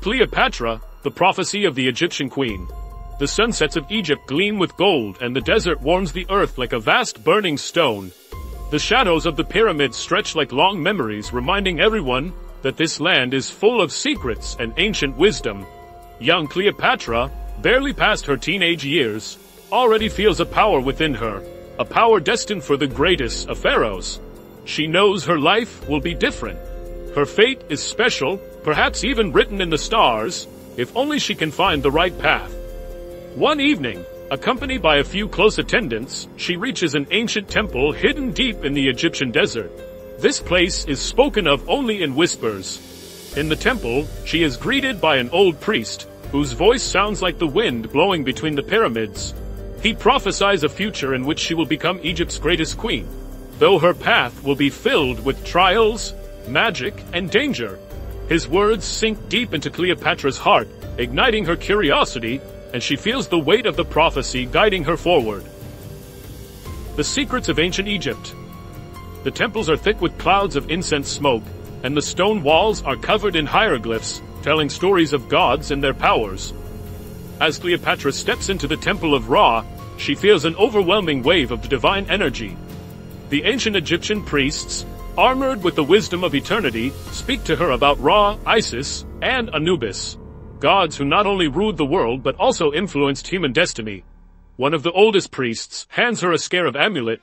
Cleopatra, the prophecy of the Egyptian queen. The sunsets of Egypt gleam with gold, and the desert warms the earth like a vast burning stone. The shadows of the pyramids stretch like long memories, reminding everyone that this land is full of secrets and ancient wisdom. Young Cleopatra, barely past her teenage years, already feels a power within her, a power destined for the greatest of pharaohs. She knows her life will be different. Her fate is special, perhaps even written in the stars, if only she can find the right path. One evening, accompanied by a few close attendants, she reaches an ancient temple hidden deep in the Egyptian desert. This place is spoken of only in whispers. In the temple, she is greeted by an old priest, whose voice sounds like the wind blowing between the pyramids. He prophesies a future in which she will become Egypt's greatest queen, though her path will be filled with trials, magic, and danger. His words sink deep into Cleopatra's heart, igniting her curiosity, and she feels the weight of the prophecy guiding her forward. The secrets of ancient Egypt. The temples are thick with clouds of incense smoke, and the stone walls are covered in hieroglyphs, telling stories of gods and their powers. As Cleopatra steps into the temple of Ra, she feels an overwhelming wave of divine energy. The ancient Egyptian priests, armored with the wisdom of eternity, speak to her about Ra, Isis, and Anubis, gods who not only ruled the world but also influenced human destiny. One of the oldest priests hands her a scarab amulet.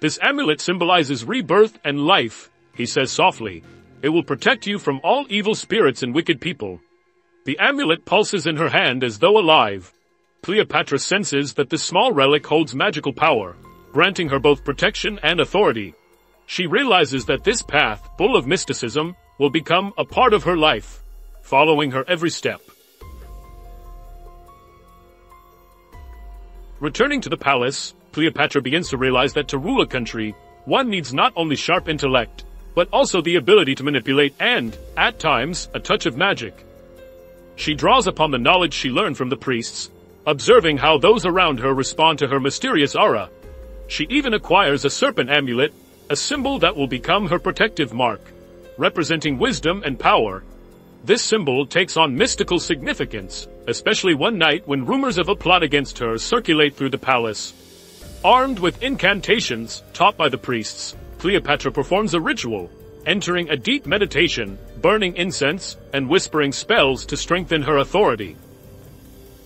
This amulet symbolizes rebirth and life, he says softly. It will protect you from all evil spirits and wicked people. The amulet pulses in her hand as though alive. Cleopatra senses that this small relic holds magical power, granting her both protection and authority. She realizes that this path, full of mysticism, will become a part of her life, following her every step. Returning to the palace, Cleopatra begins to realize that to rule a country, one needs not only sharp intellect, but also the ability to manipulate and, at times, a touch of magic. She draws upon the knowledge she learned from the priests, observing how those around her respond to her mysterious aura. She even acquires a serpent amulet, a symbol that will become her protective mark, representing wisdom and power. This symbol takes on mystical significance, especially one night when rumors of a plot against her circulate through the palace. Armed with incantations taught by the priests, Cleopatra performs a ritual, entering a deep meditation, burning incense, and whispering spells to strengthen her authority.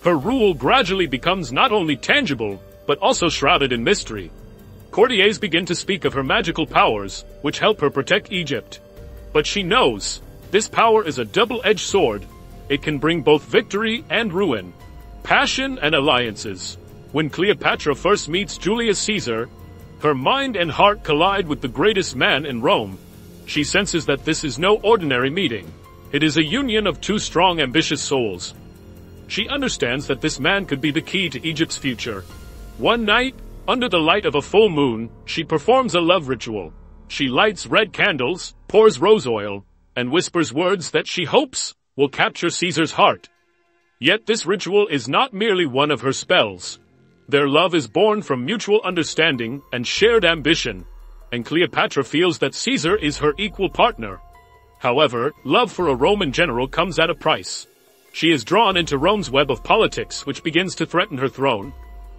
Her rule gradually becomes not only tangible, but also shrouded in mystery. Courtiers begin to speak of her magical powers, which help her protect Egypt. But she knows, this power is a double-edged sword. It can bring both victory and ruin, passion and alliances. When Cleopatra first meets Julius Caesar, her mind and heart collide with the greatest man in Rome. She senses that this is no ordinary meeting. It is a union of two strong, ambitious souls. She understands that this man could be the key to Egypt's future. One night, under the light of a full moon, she performs a love ritual. She lights red candles, pours rose oil, and whispers words that she hopes will capture Caesar's heart. Yet this ritual is not merely one of her spells. Their love is born from mutual understanding and shared ambition, and Cleopatra feels that Caesar is her equal partner. However, love for a Roman general comes at a price. She is drawn into Rome's web of politics, which begins to threaten her throne.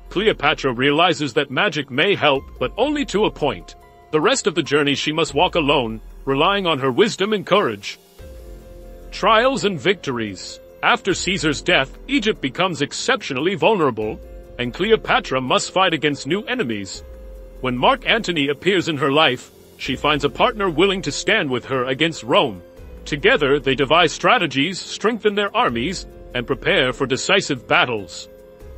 Cleopatra realizes that magic may help, but only to a point. The rest of the journey she must walk alone, relying on her wisdom and courage. Trials and victories. After Caesar's death, Egypt becomes exceptionally vulnerable, and Cleopatra must fight against new enemies. When Mark Antony appears in her life, she finds a partner willing to stand with her against Rome. Together, they devise strategies, strengthen their armies, and prepare for decisive battles.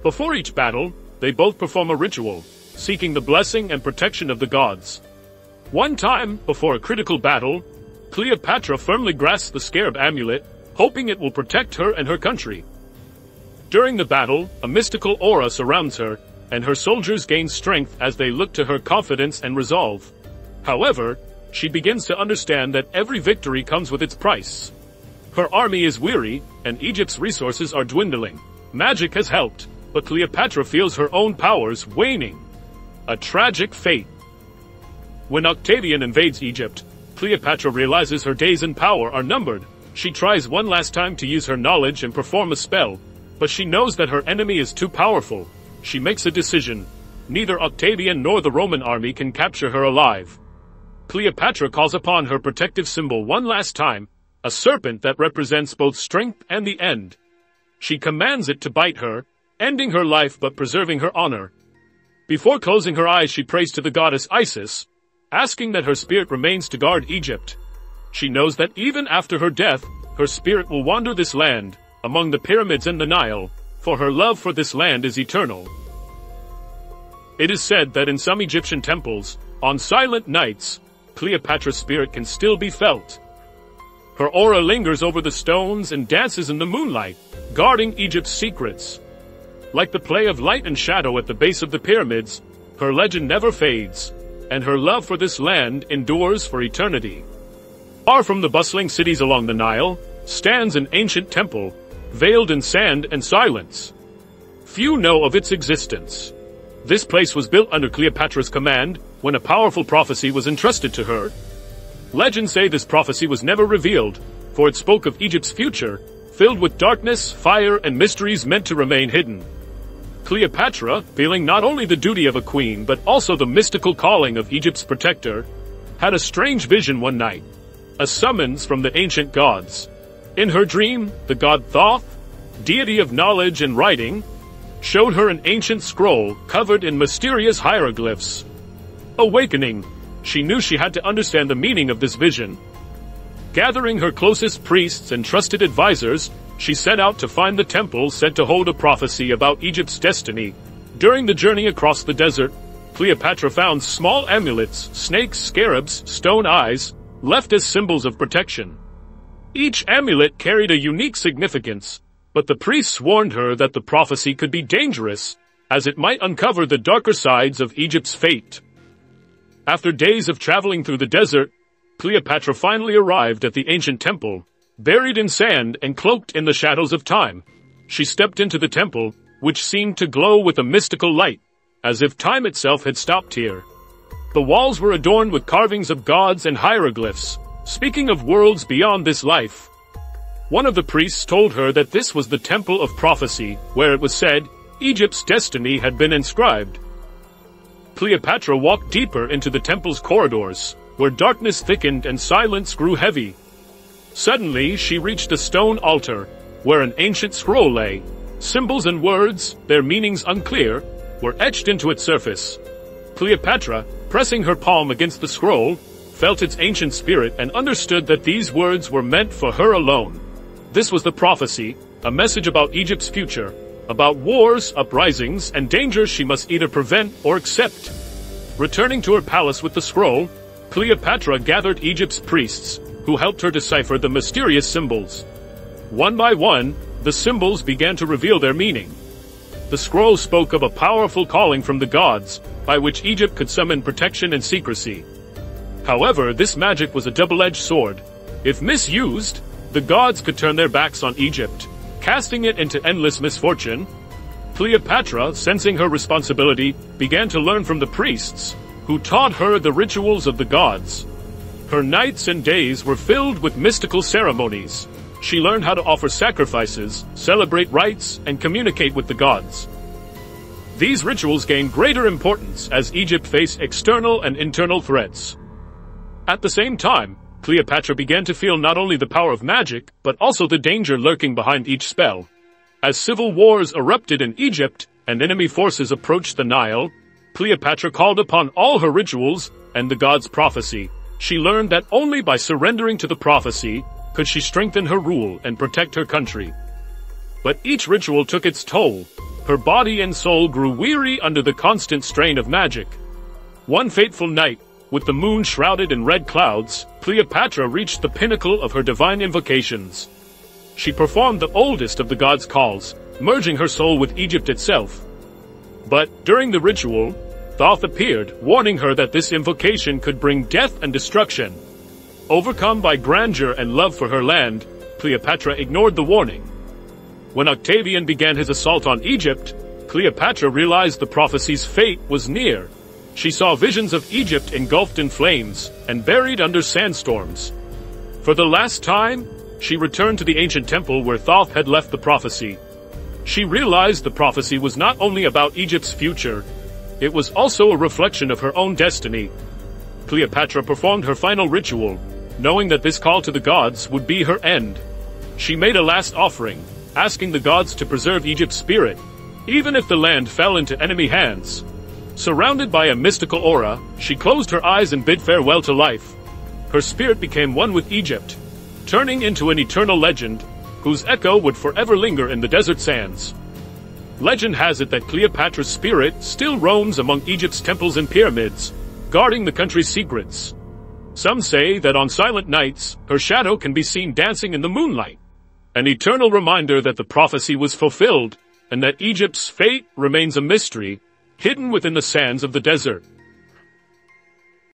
Before each battle, they both perform a ritual, seeking the blessing and protection of the gods. One time, before a critical battle, Cleopatra firmly grasps the scarab amulet, hoping it will protect her and her country. During the battle, a mystical aura surrounds her, and her soldiers gain strength as they look to her confidence and resolve. However, she begins to understand that every victory comes with its price. Her army is weary, and Egypt's resources are dwindling. Magic has helped, but Cleopatra feels her own powers waning. A tragic fate. When Octavian invades Egypt, Cleopatra realizes her days in power are numbered. She tries one last time to use her knowledge and perform a spell, but she knows that her enemy is too powerful. She makes a decision. Neither Octavian nor the Roman army can capture her alive. Cleopatra calls upon her protective symbol one last time, a serpent that represents both strength and the end. She commands it to bite her, ending her life but preserving her honor. Before closing her eyes, she prays to the goddess Isis, asking that her spirit remains to guard Egypt. She knows that even after her death, her spirit will wander this land, among the pyramids and the Nile, for her love for this land is eternal. It is said that in some Egyptian temples, on silent nights, Cleopatra's spirit can still be felt. Her aura lingers over the stones and dances in the moonlight, guarding Egypt's secrets. Like the play of light and shadow at the base of the pyramids, her legend never fades, and her love for this land endures for eternity. Far from the bustling cities along the Nile, stands an ancient temple, veiled in sand and silence. Few know of its existence. This place was built under Cleopatra's command when a powerful prophecy was entrusted to her. Legends say this prophecy was never revealed, for it spoke of Egypt's future, filled with darkness, fire, and mysteries meant to remain hidden. Cleopatra, feeling not only the duty of a queen but also the mystical calling of Egypt's protector, had a strange vision one night, a summons from the ancient gods. In her dream, the god Thoth, deity of knowledge and writing, showed her an ancient scroll covered in mysterious hieroglyphs. Awakening, she knew she had to understand the meaning of this vision. Gathering her closest priests and trusted advisors, she set out to find the temple said to hold a prophecy about Egypt's destiny. During the journey across the desert, Cleopatra found small amulets, snakes, scarabs, stone eyes, left as symbols of protection. Each amulet carried a unique significance, but the priests warned her that the prophecy could be dangerous, as it might uncover the darker sides of Egypt's fate. After days of traveling through the desert, Cleopatra finally arrived at the ancient temple, buried in sand and cloaked in the shadows of time. She stepped into the temple, which seemed to glow with a mystical light, as if time itself had stopped here. The walls were adorned with carvings of gods and hieroglyphs, speaking of worlds beyond this life. One of the priests told her that this was the temple of prophecy, where it was said Egypt's destiny had been inscribed. Cleopatra walked deeper into the temple's corridors, where darkness thickened and silence grew heavy. Suddenly, she reached a stone altar, where an ancient scroll lay. Symbols and words, their meanings unclear, were etched into its surface. Cleopatra, pressing her palm against the scroll, felt its ancient spirit and understood that these words were meant for her alone. This was the prophecy, a message about Egypt's future, about wars, uprisings, and dangers she must either prevent or accept. Returning to her palace with the scroll, Cleopatra gathered Egypt's priests, who helped her decipher the mysterious symbols. One by one, the symbols began to reveal their meaning. The scroll spoke of a powerful calling from the gods, by which Egypt could summon protection and secrecy. However, this magic was a double-edged sword. If misused, the gods could turn their backs on Egypt, casting it into endless misfortune. Cleopatra, sensing her responsibility, began to learn from the priests, who taught her the rituals of the gods. Her nights and days were filled with mystical ceremonies. She learned how to offer sacrifices, celebrate rites, and communicate with the gods. These rituals gained greater importance as Egypt faced external and internal threats. At the same time, Cleopatra began to feel not only the power of magic, but also the danger lurking behind each spell. As civil wars erupted in Egypt and enemy forces approached the Nile, Cleopatra called upon all her rituals and the gods' prophecy. She learned that only by surrendering to the prophecy could she strengthen her rule and protect her country. But each ritual took its toll. Her body and soul grew weary under the constant strain of magic. One fateful night, with the moon shrouded in red clouds, Cleopatra reached the pinnacle of her divine invocations. She performed the oldest of the gods' calls, merging her soul with Egypt itself. But during the ritual, Thoth appeared, warning her that this invocation could bring death and destruction. Overcome by grandeur and love for her land, Cleopatra ignored the warning. When Octavian began his assault on Egypt, Cleopatra realized the prophecy's fate was near. She saw visions of Egypt engulfed in flames and buried under sandstorms. For the last time, she returned to the ancient temple where Thoth had left the prophecy. She realized the prophecy was not only about Egypt's future, it was also a reflection of her own destiny. Cleopatra performed her final ritual, knowing that this call to the gods would be her end. She made a last offering, asking the gods to preserve Egypt's spirit, even if the land fell into enemy hands. Surrounded by a mystical aura, she closed her eyes and bid farewell to life. Her spirit became one with Egypt, turning into an eternal legend, whose echo would forever linger in the desert sands. Legend has it that Cleopatra's spirit still roams among Egypt's temples and pyramids, guarding the country's secrets. Some say that on silent nights, her shadow can be seen dancing in the moonlight, an eternal reminder that the prophecy was fulfilled, and that Egypt's fate remains a mystery, hidden within the sands of the desert.